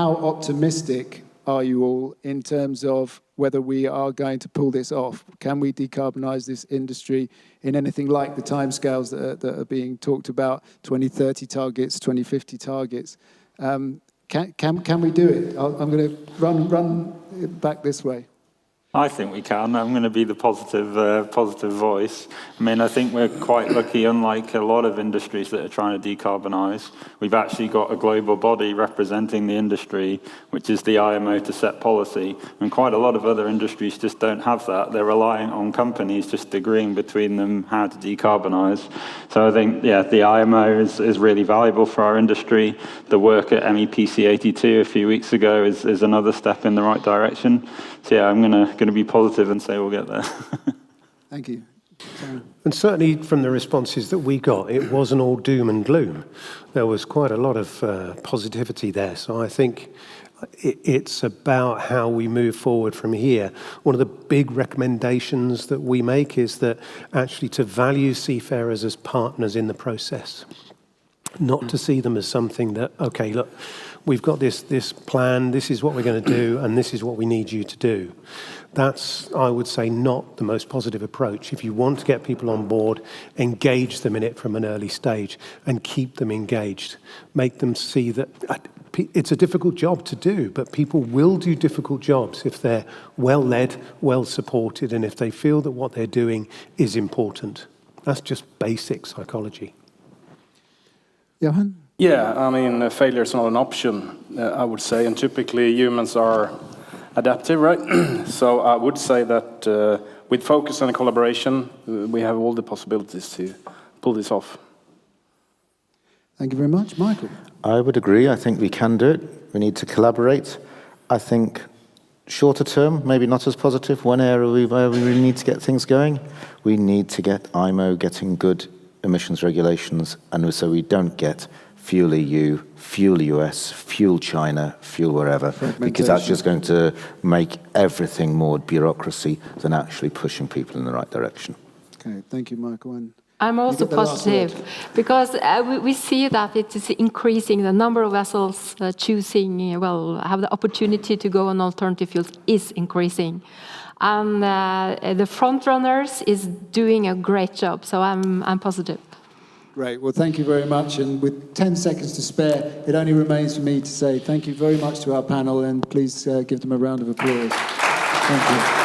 how optimistic are you all in terms of whether we are going to pull this off? Can we decarbonise this industry in anything like the timescales that are being talked about, 2030 targets, 2050 targets? Can we do it? I'm going to run it back this way. I think we can. I'm going to be the positive voice. I mean, I think we're quite lucky, unlike a lot of industries that are trying to decarbonise. We've actually got a global body representing the industry, which is the IMO, to set policy. And quite a lot of other industries just don't have that. They're relying on companies just agreeing between them how to decarbonise. So I think, yeah, the IMO is really valuable for our industry. The work at MEPC 82 a few weeks ago is another step in the right direction. So yeah, I'm going to be positive and say we'll get there. Thank you. And certainly from the responses that we got, it wasn't all doom and gloom. There was quite a lot of positivity there. So I think it's about how we move forward from here. One of the big recommendations that we make is that actually to value seafarers as partners in the process, not to see them as something that, okay, look, we've got this plan, this is what we're going to do, and this is what we need you to do. That's, I would say, not the most positive approach. If you want to get people on board, engage them in it from an early stage and keep them engaged. Make them see that it's a difficult job to do, but people will do difficult jobs if they're well led, well supported, and if they feel that what they're doing is important. That's just basic psychology. Johan? Yeah, I mean, failure is not an option, I would say, and typically humans are adaptive, right? So I would say that with focus and collaboration, we have all the possibilities to pull this off. Thank you very much. Michael? I would agree. I think we can do it. We need to collaborate. I think shorter term, maybe not as positive. One area where we really need to get things going, we need to get IMO getting good emissions regulations, and so we don't get fuel EU, fuel US, fuel China, fuel wherever, because that's just going to make everything more bureaucracy than actually pushing people in the right direction. Okay, thank you, Michael. And I'm also positive because we see that it is increasing. The number of vessels choosing, have the opportunity to go on alternative fuels is increasing. And the front runners is doing a great job, so I'm positive. Great. Well, thank you very much. And with 10 seconds to spare, it only remains for me to say thank you very much to our panel, and please give them a round of applause. Thank you.